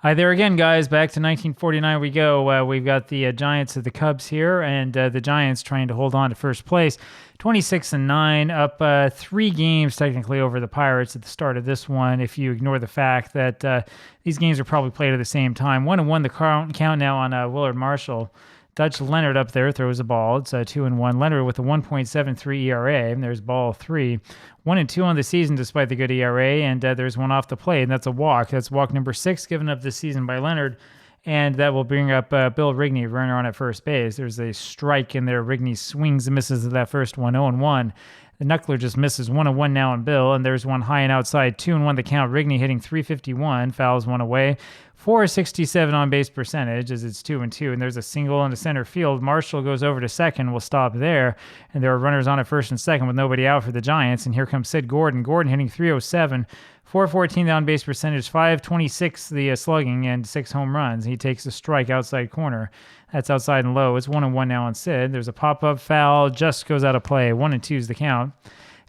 Hi there again, guys. Back to 1949 we go. We've got the Giants of the Cubs here, and the Giants trying to hold on to first place. 26-9, up 3 games technically over the Pirates at the start of this one, if you ignore the fact that these games are probably played at the same time. 1-1 the count now on Willard Marshall. Dutch Leonard up there throws a ball. It's 2-1. Leonard with a 1.73 ERA. And there's ball 3. 1-2 on the season despite the good ERA. And there's one off the plate, and that's a walk. That's walk number 6 given up this season by Leonard. And that will bring up Bill Wrigley, runner on at first base. There's a strike in there. Wrigley swings and misses at that first one, 0-1. The knuckler just misses 1-1 now on Bill, and there's one high and outside, 2-1 the count. Wrigley hitting .351, fouls one away. .467 on base percentage as it's 2-2, and there's a single in the center field. Marshall goes over to second, will stop there, and there are runners on at first and second with nobody out for the Giants. And here comes Sid Gordon. Gordon hitting .307, .414 the on base percentage, .526 the slugging, and 6 home runs. He takes a strike outside corner. That's outside and low. It's 1-1 now on Sid. There's a pop-up foul, just goes out of play. 1-2 is the count.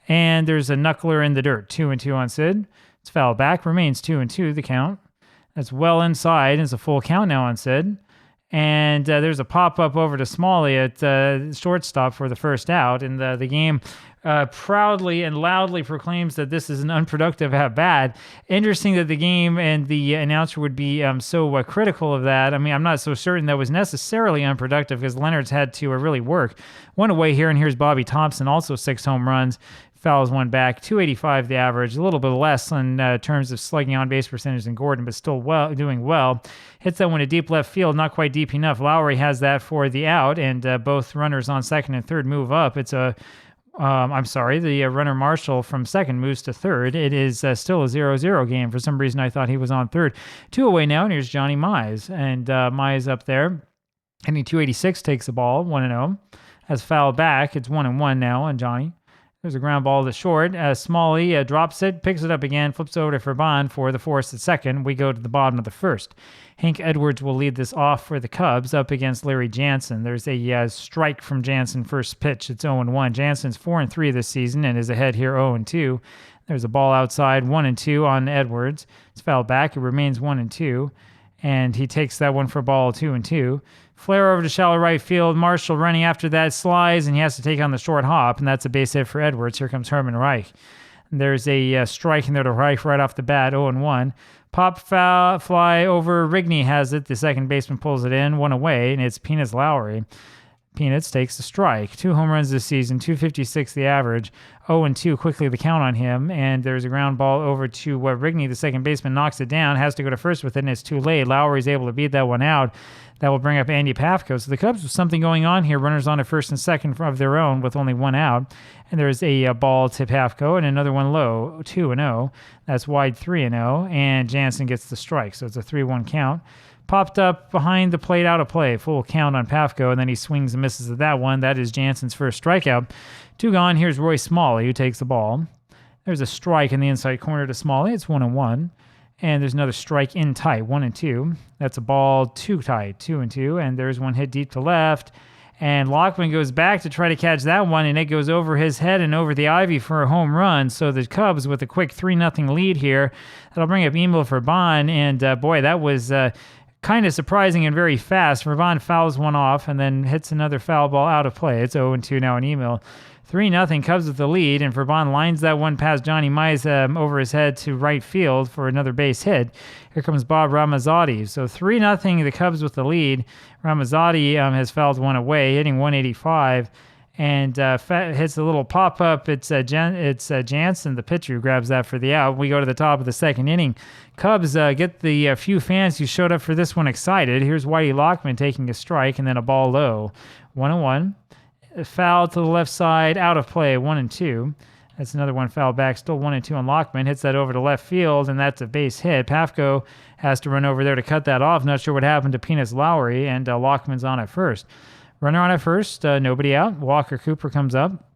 And there's a knuckler in the dirt. 2-2 on Sid. It's fouled back. Remains 2-2 the count. That's well inside. It's a full count now on Sid. And there's a pop-up over to Smalley at shortstop for the first out. And the game proudly and loudly proclaims that this is an unproductive at-bat. Interesting that the game and the announcer would be so critical of that. I mean, I'm not so certain that was necessarily unproductive because Leonard's had to really work. One away here, and here's Bobby Thompson, also 6 home runs. Fouls one back, .285 the average, a little bit less in terms of slugging on base percentage than Gordon, but still doing well. Hits that one to deep left field, not quite deep enough. Lowry has that for the out, and both runners on second and third move up. It's the runner Marshall from second moves to third. It is still a 0-0 game. For some reason, I thought he was on third. 2 away now, and here's Johnny Mize, and Mize up there, hitting .286, takes the ball, 1-0. Has fouled back. It's 1-1 now on Johnny. There's a ground ball to short. Smalley drops it, picks it up again, flips over to Furban for the force at second. We go to the bottom of the first. Hank Edwards will lead this off for the Cubs up against Larry Jansen. There's a strike from Jansen first pitch. It's 0-1. Jansen's 4-3 this season and is ahead here 0-2. There's a ball outside, 1-2 on Edwards. It's fouled back. It remains 1-2. And he takes that one for ball 2-2. Flare over to shallow right field. Marshall running after that, slides, and he has to take on the short hop, and that's a base hit for Edwards. Here comes Herman Reich. And there's a strike in there to Reich right off the bat, 0-1. Pop foul, fly over. Wrigley has it. The second baseman pulls it in, 1 away, and it's Peanuts Lowry. Peanuts takes the strike. 2 home runs this season, .256 the average, 0-2 quickly the count on him, and there's a ground ball over to Wrigley. The second baseman knocks it down, has to go to first with it, and it's too late. Lowry's able to beat that one out. That will bring up Andy Pafko. So the Cubs with something going on here. Runners on at first and second of their own with only 1 out. And there's a ball to Pafko and another one low, 2-0. That's wide 3-0. And Jansen gets the strike. So it's a 3-1 count. Popped up behind the plate, out of play. Full count on Pafko, and then he swings and misses at that one. That is Jansen's first strikeout. 2 gone. Here's Roy Smalley, who takes the ball. There's a strike in the inside corner to Smalley. It's 1-1. And there's another strike in tight, 1-2. That's a ball 2 tight, 2-2. And there's one hit deep to left. And Lockman goes back to try to catch that one, and it goes over his head and over the ivy for a home run. So the Cubs with a quick 3-0 lead here. That'll bring up Emil Furban. And boy, that was kind of surprising and very fast. Furban fouls one off and then hits another foul ball out of play. It's 0-2 now in Emil. 3-0 Cubs with the lead, and Furban lines that one past Johnny Mize over his head to right field for another base hit. Here comes Bob Ramazzotti. So 3-0 the Cubs with the lead. Ramazzotti has fouled one away, hitting .185, and hits a little pop-up. It's Jansen, the pitcher, who grabs that for the out. We go to the top of the second inning. Cubs get the few fans who showed up for this one excited. Here's Whitey Lockman taking a strike and then a ball low. 1-1. Foul to the left side, out of play, 1-2. That's another one foul back, still 1-2 on Lockman. Hits that over to left field, and that's a base hit. Pafko has to run over there to cut that off. Not sure what happened to Peanuts Lowry, and Lockman's on at first. Runner on at first, nobody out. Walker Cooper comes up.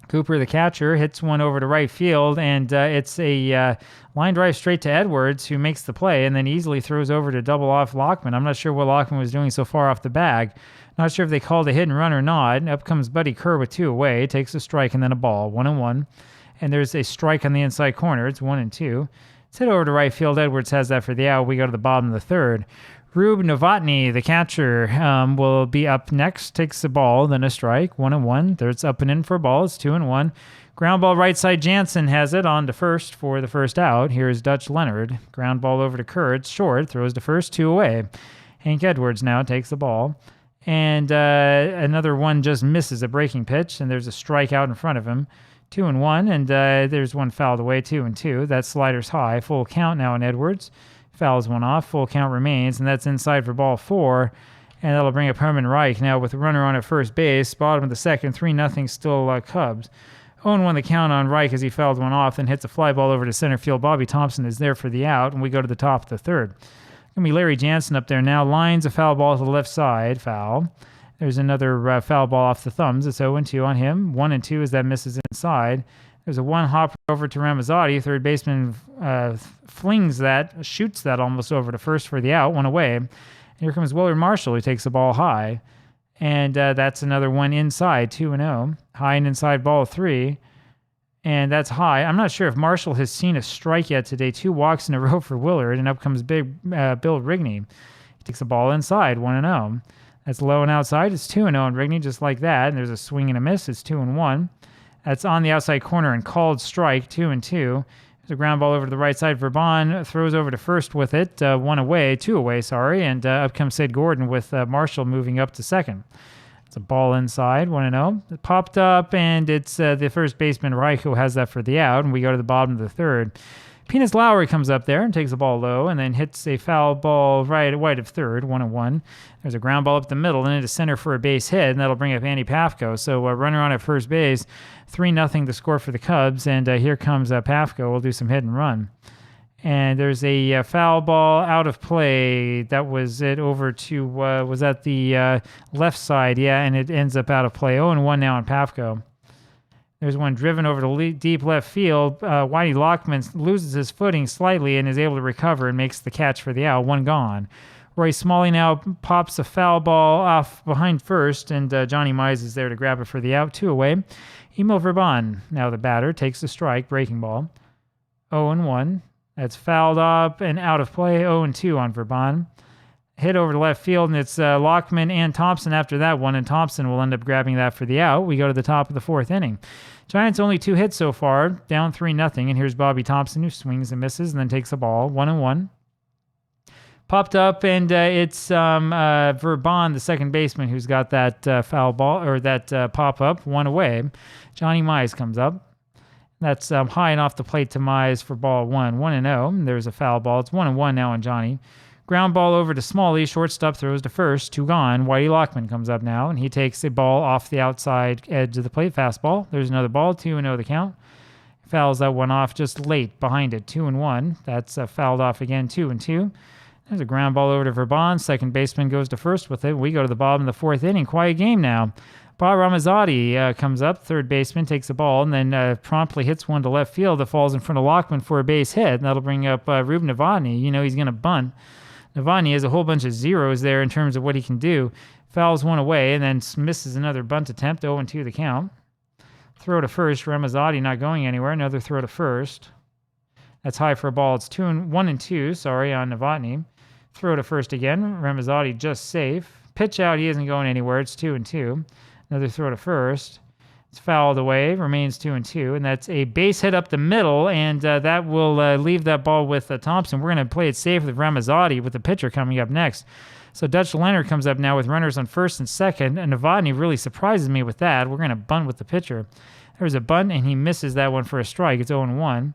Cooper, the catcher, hits one over to right field, and it's a line drive straight to Edwards, who makes the play, and then easily throws over to double off Lockman. I'm not sure what Lockman was doing so far off the bag. Not sure if they called a hit and run or not. Up comes Buddy Kerr with 2 away. Takes a strike and then a ball, 1-1. And there's a strike on the inside corner. It's 1-2. It's hit over to right field. Edwards has that for the out. We go to the bottom of the third. Rube Novotny, the catcher, will be up next. Takes the ball, then a strike. 1-1. There's up and in for a ball. It's 2-1. Ground ball right side. Jansen has it on to first for the first out. Here's Dutch Leonard. Ground ball over to Kurtz. Short. Throws to first. 2 away. Hank Edwards now takes the ball. And another one just misses a breaking pitch. And there's a strike out in front of him. 2-1. And there's one fouled away. 2-2. That slider's high. Full count now on Edwards. Fouls one off. Full count remains. And that's inside for ball 4. And that'll bring up Herman Reich now with a runner on at first base. Bottom of the second. 3-0 still Cubs. 0-1 the count on Reich as he fouled one off, then hits a fly ball over to center field. Bobby Thompson is there for the out, and we go to the top of the third. Going to be Larry Jansen up there now. Lines a foul ball to the left side. Foul. There's another foul ball off the thumbs. It's 0-2 on him. 1-2 as that misses inside. There's a one hopper over to Ramazzotti. Third baseman flings that, shoots that almost over to first for the out. 1 away. And here comes Willard Marshall, who takes the ball high. And that's another one inside, 2-0. High and inside ball 3. And that's high. I'm not sure if Marshall has seen a strike yet today. 2 walks in a row for Willard. And up comes big Bill Wrigley. He takes the ball inside, 1-0. That's low and outside. It's 2-0 on Wrigley, just like that. And there's a swing and a miss. It's 2-1. That's on the outside corner and called strike, 2-2. There's a ground ball over to the right side. Verban throws over to first with it. 2 away, sorry. And up comes Sid Gordon with Marshall moving up to second. It's a ball inside, 1-0. It popped up, and it's the first baseman, Reich, who has that for the out. And we go to the bottom of the third. Penis Lowry comes up there and takes the ball low and then hits a foul ball right of third, 1-1. There's a ground ball up the middle and into center for a base hit, and that'll bring up Andy Pafko. So runner on at first base, 3-0 the score for the Cubs, and here comes Pafko. We'll do some hit and run. And there's a foul ball out of play. That was it over to, was that the left side? Yeah, and it ends up out of play. 0-1 now on Pafko. There's one driven over to deep left field. Whitey Lockman loses his footing slightly and is able to recover and makes the catch for the out. 1 gone. Roy Smalley now pops a foul ball off behind first, and Johnny Mize is there to grab it for the out. 2 away. Emil Verban, now the batter, takes the strike, breaking ball. 0-1. That's fouled up and out of play. 0-2 on Verban. Hit over to left field, and it's Lockman and Thompson after that one, and Thompson will end up grabbing that for the out. We go to the top of the 4th inning. Giants only 2 hits so far, down 3-0, and here's Bobby Thompson, who swings and misses and then takes the ball. 1-1. Popped up, and it's Verban, the second baseman, who's got that foul ball, or that pop-up, 1 away. Johnny Mize comes up. That's high and off the plate to Mize for ball 1. 1-0. There's a foul ball. It's 1-1 now on Johnny. Ground ball over to Smalley. Shortstop throws to first. 2 gone. Whitey Lockman comes up now, and he takes the ball off the outside edge of the plate. Fastball. There's another ball. 2-0 the count. Fouls that one off just late behind it. 2-1. That's fouled off again. 2-2. There's a ground ball over to Verban. Second baseman goes to first with it. We go to the bottom of the 4th inning. Quiet game now. Bob Ramazzotti comes up. Third baseman takes the ball and then promptly hits one to left field that falls in front of Lockman for a base hit. And that'll bring up Rube Novotny. You know he's going to bunt. Novotny has a whole bunch of zeros there in terms of what he can do. Fouls one away and then misses another bunt attempt. 0-2 the count. Throw to first. Ramazzotti not going anywhere. Another throw to first. That's high for a ball. It's 1-2, on Novotny. Throw to first again. Ramazzotti just safe. Pitch out. He isn't going anywhere. It's 2-2. Another throw to first. It's fouled away. Remains 2-2. And that's a base hit up the middle. And that will leave that ball with Thompson. We're going to play it safe with Ramazzotti with the pitcher coming up next. So Dutch Leonard comes up now with runners on first and second. And Novotny really surprises me with that. We're going to bunt with the pitcher. There's a bunt, and he misses that one for a strike. It's 0-1.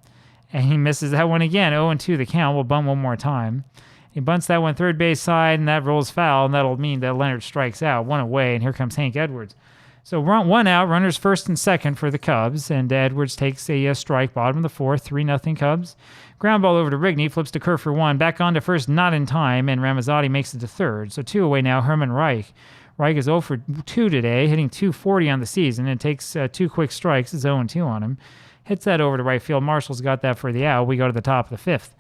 And he misses that one again. 0-2 the count. We'll bunt one more time. He bunts that one third base side, and that rolls foul, and that'll mean that Leonard strikes out. 1 away, and here comes Hank Edwards. So 1 out, runners first and second for the Cubs, and Edwards takes a strike, bottom of the 4th, 3-0 Cubs. Ground ball over to Wrigley, flips to Kerr for 1, back on to first, not in time, and Ramazzotti makes it to third. So 2 away now, Herman Reich. Reich is 0 for 2 today, hitting .240 on the season, and takes 2 quick strikes. It's 0-2 on him. Hits that over to right field. Marshall's got that for the out. We go to the top of the 5th.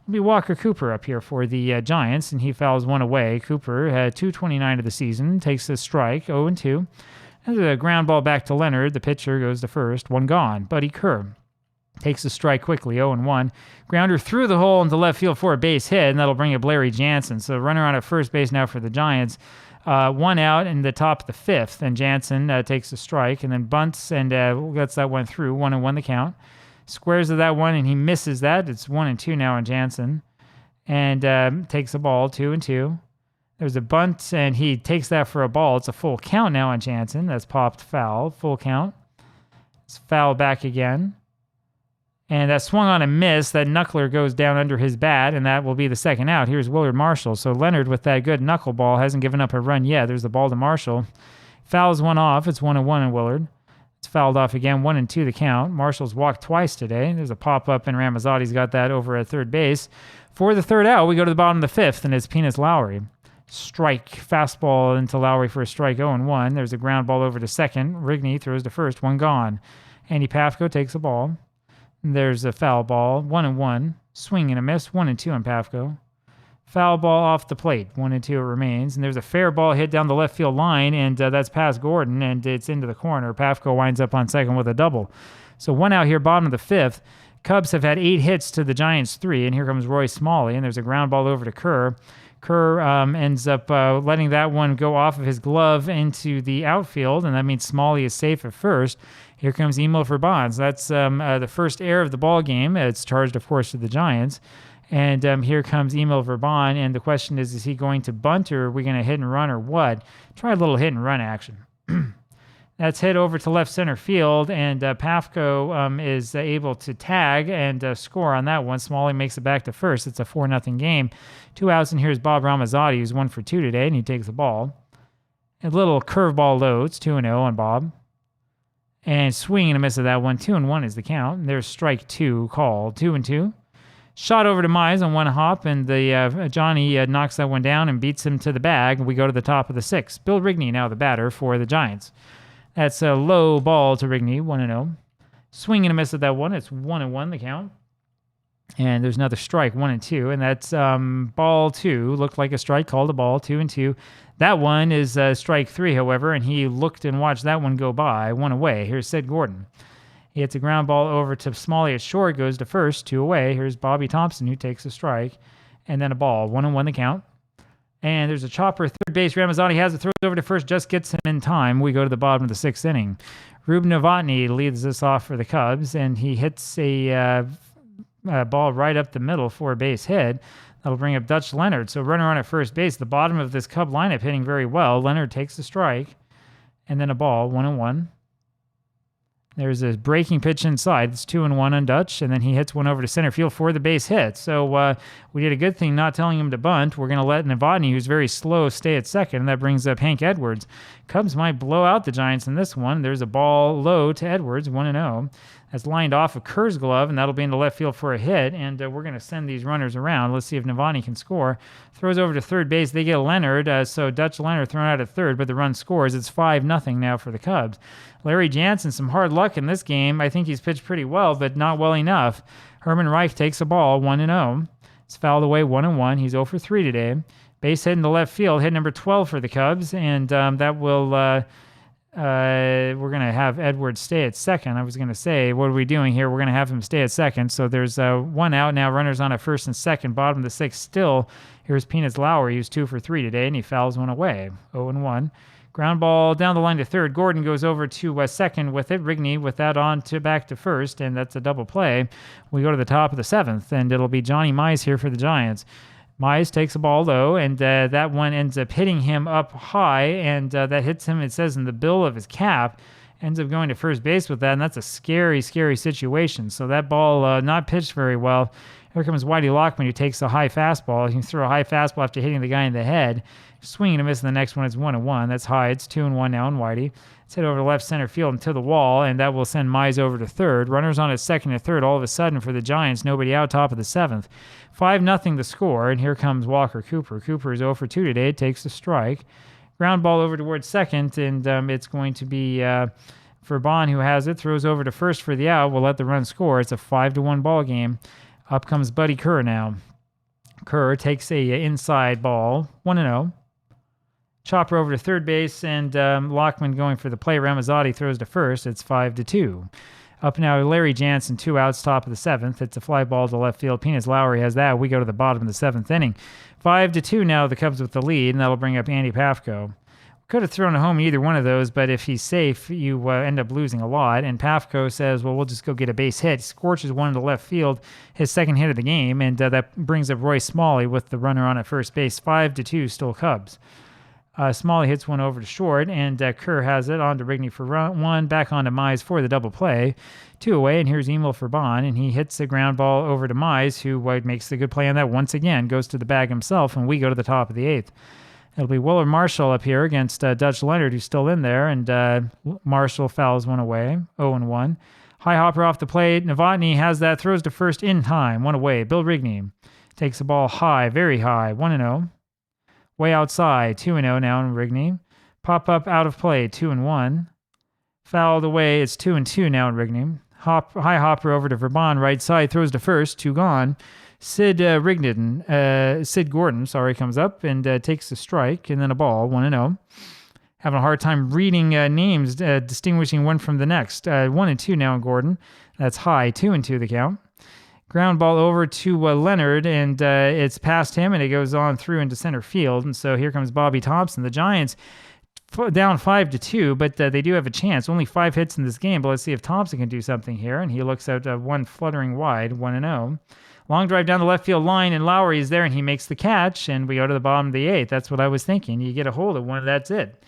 It'll be Walker Cooper up here for the Giants, and he fouls 1 away. Cooper had .229 of the season, takes a strike, 0-2. And the ground ball back to Leonard. The pitcher goes to first, 1 gone. Buddy Kerr Takes the strike quickly, 0-1. Grounder through the hole into left field for a base hit, and that'll bring up Larry Jansen. So runner on at first base now for the Giants. One out in the top of the fifth, and Jansen takes the strike and then bunts and lets that one through. 1-1 the count. Squares to that one, and he misses that. It's 1-2 now on Jansen. And takes the ball, 2-2. There's a bunt, and he takes that for a ball. It's a full count now on Jansen. That's popped foul. Full count. It's foul back again. And that swung on a miss. That knuckler goes down under his bat, and that will be the second out. Here's Willard Marshall. So Leonard with that good knuckleball hasn't given up a run yet. There's the ball to Marshall. Fouls one off. It's 1-1 in Willard. It's fouled off again, 1-2 the count. Marshall's walked twice today. There's a pop-up, and Ramazotti's got that over at third base. For the third out, we go to the bottom of the fifth, and it's Peanuts Lowry. Strike, fastball into Lowry for a strike, 0-1. There's a ground ball over to second. Wrigley throws to first, one gone. Andy Pafko takes the ball. There's a foul ball, 1-1. Swing and a miss, 1-2 on Pafko. Foul ball off the plate, 1-2 it remains. And there's a fair ball hit down the left field line, and that's past Gordon, and it's into the corner. Pafko winds up on second with a double. So one out here, bottom of the fifth. Cubs have had 8 hits to the Giants 3, and here comes Roy Smalley, and there's a ground ball over to Kerr. Kerr ends up letting that one go off of his glove into the outfield, and that means Smalley is safe at first. Here comes Emil Verbands. That's the first error of the ball game. It's charged, of course, to the Giants. And here comes Emil Verban, and the question is he going to bunt, or are we going to hit and run, or what? Try a little hit and run action. That's hit over to left center field, and Pafko is able to tag and score on that one. Smalley makes it back to first. It's a 4-0 game. 2 outs, and here's Bob Ramazotti, who's 1 for 2 today, and he takes the ball. A little curveball low. It's 2-0 on Bob. And swing and a miss of that one. 2-1 is the count. And there's strike 2 called. 2-2. Shot over to Mize on one hop, and the Johnny knocks that one down and beats him to the bag. We go to the top of the sixth. Bill Rigney now the batter for the Giants. That's a low ball to Rigney, 1-0. Swing and a miss at that one. It's 1-1 the count. And there's another strike, 1-2. And that's ball 2. Looked like a strike, called a ball, 2-2. That one is strike 3, however, and he looked and watched that one go by. 1 away. Here's Sid Gordon. He hits a ground ball over to Smalley at short, goes to first, 2 away. Here's Bobby Thompson, who takes a strike. And then a ball, 1-1 the count. And there's a chopper, third base. Ramazzotti has it, throws over to first, just gets him in time. We go to the bottom of the 6th inning. Rube Novotny leads this off for the Cubs, and he hits a ball right up the middle for a base hit. That'll bring up Dutch Leonard. So runner on at first base, the bottom of this Cub lineup hitting very well. Leonard takes the strike, and then a ball, 1-1. There's a breaking pitch inside. It's 2-1 on Dutch, and then he hits one over to center field for the base hit. So we did a good thing not telling him to bunt. We're going to let Novotny, who's very slow, stay at second, and that brings up Hank Edwards. Cubs might blow out the Giants in this one. There's a ball low to Edwards, 1-0. That's lined off of Kerr's glove, and that'll be into left field for a hit, and we're going to send these runners around. Let's see if Novotny can score. Throws over to third base. They get Leonard, so Dutch Leonard thrown out at third, but the run scores. It's 5-0 now for the Cubs. Larry Jansen, some hard luck in this game. I think he's pitched pretty well, but not well enough. Herman Reich takes a ball, 1-0. It's fouled away, 1-1. He's 0 for 3 today. Base hit in the left field, hit number 12 for the Cubs, and that will... we're going to have Edwards stay at second. I was going to say, what are we doing here? We're going to have him stay at second. So there's 1 out now, runners on at first and second, bottom of the 6th still. Here's Peanuts Lowry, who's 2 for 3 today, and he fouls one away, 0-1. Ground ball down the line to third. Gordon goes over to second with it. Rigney with that on to back to first, and that's a double play. We go to the top of the 7th, and it'll be Johnny Mize here for the Giants. Mize takes a ball low, and that one ends up hitting him up high, and that hits him, it says, in the bill of his cap. Ends up going to first base with that, and that's a scary, scary situation. So that ball not pitched very well. Here comes Whitey Lockman, who takes a high fastball. He can throw a high fastball after hitting the guy in the head. Swinging and missing the next one. It's 1-1. That's high. It's 2-1 now on Whitey. It's hit over to left center field and to the wall, and that will send Mize over to third. Runners on at second and third all of a sudden for the Giants. Nobody out, top of the 7th. 5-0 the score, and here comes Walker Cooper. Cooper is 0 for 2 today. Takes the strike. Ground ball over towards second, and it's going to be Verban who has it. Throws over to first for the out. We'll let the run score. It's a 5-1 ball game. Up comes Buddy Kerr now. Kerr takes a inside ball, 1-0. Chopper over to third base, and Lockman going for the play. Ramazzotti throws to first. It's 5-2. Up now, Larry Jansen, 2 outs, top of the 7th. It's a fly ball to left field. Peanuts Lowry has that. We go to the bottom of the 7th inning. 5-2 now, the Cubs with the lead, and that'll bring up Andy Pafko. Could have thrown a home in either one of those, but if he's safe, you end up losing a lot. And Pafko says, well, we'll just go get a base hit. He scorches one into left field, his second hit of the game, and that brings up Roy Smalley with the runner on at first base. 5-2, still Cubs. Smalley hits one over to short, and Kerr has it on to Wrigley for one, back on to Mize for the double play. 2 away, and here's Emil for Bond, and he hits the ground ball over to Mize, who makes the good play on that once again, goes to the bag himself, and we go to the top of the 8th. It'll be Willard Marshall up here against Dutch Leonard, who's still in there, and Marshall fouls one away, 0-1. High hopper off the plate. Novotny has that, throws to first in time, 1 away. Bill Wrigley takes the ball high, very high, 1-0. Way outside, 2-0 now in Wrigley. Pop up out of play, 2-1. Fouled away, it's 2-2 now in Wrigley. High hopper over to Verban, right side, throws to first, 2 gone. Sid Gordon, comes up and takes a strike, and then a ball, 1-0. Having a hard time reading names, distinguishing one from the next. 1-2 now in Gordon. That's high, 2-2 the count. Ground ball over to Leonard, and it's past him, and it goes on through into center field. And so here comes Bobby Thompson. The Giants down 5-2, but they do have a chance. Only 5 hits in this game, but let's see if Thompson can do something here. And he looks out one fluttering wide, 1-0. Long drive down the left field line, and Lowry is there, and he makes the catch, and we go to the bottom of the 8th. That's what I was thinking. You get a hold of one, that's it.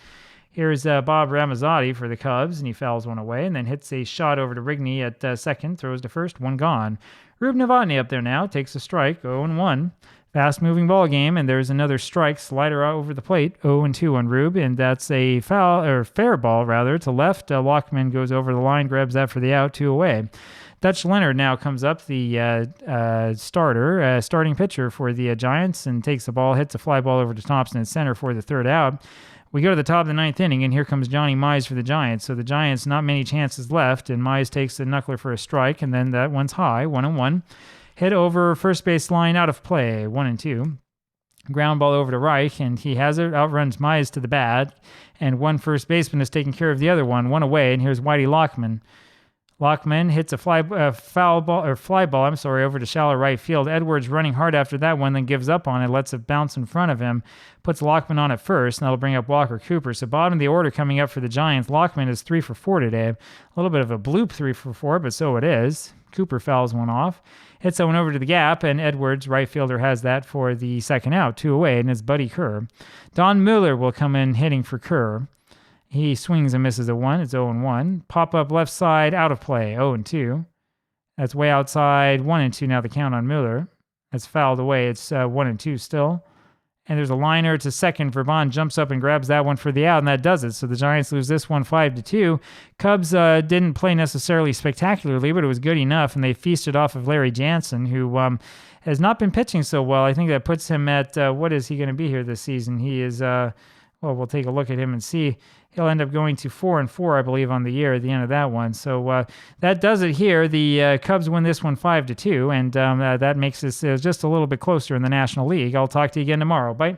Here's Bob Ramazzotti for the Cubs, and he fouls one away, and then hits a shot over to Wrigley at second, throws to first, 1 gone. Rube Novotny up there now, takes a strike, 0-1. Fast-moving ball game, and there's another strike, slider out over the plate, 0-2 on Rube, and that's a fair ball, to left. Lockman goes over the line, grabs that for the out, 2 away. Dutch Leonard now comes up, the starting pitcher for the Giants, and takes the ball, hits a fly ball over to Thompson at center for the 3rd out. We go to the top of the 9th inning, and here comes Johnny Mize for the Giants. So the Giants, not many chances left, and Mize takes the knuckler for a strike, and then that one's high, 1-1. Hit over first base line, out of play, 1-2. Ground ball over to Reich, and he has it, outruns Mize to the bat, and one first baseman is taking care of the other one away, and here's Whitey Lockman. Lockman hits a fly ball over to shallow right field. Edwards running hard after that one, then gives up on it, lets it bounce in front of him, puts Lockman on at first, and that'll bring up Walker Cooper. So bottom of the order coming up for the Giants. Lockman is 3 for 4 today. A little bit of a bloop 3 for 4, but so it is. Cooper fouls one off. Hits that one over to the gap, and Edwards, right fielder, has that for the 2nd out, 2 away, and it's Buddy Kerr. Don Mueller will come in hitting for Kerr. He swings and misses a 1. It's 0-1. Pop up left side, out of play, 0-2. That's way outside, 1-2 now the count on Mueller. That's fouled away. It's 1-2 still. And there's a liner to second. Verban jumps up and grabs that one for the out, and that does it. So the Giants lose this one 5-2. Cubs didn't play necessarily spectacularly, but it was good enough, and they feasted off of Larry Jansen, who has not been pitching so well. I think that puts him at, what is he going to be here this season? He is, we'll take a look at him and see. He'll end up going to 4-4, I believe, on the year at the end of that one. So that does it here. The Cubs win this one 5-2, and that makes us just a little bit closer in the National League. I'll talk to you again tomorrow. Bye.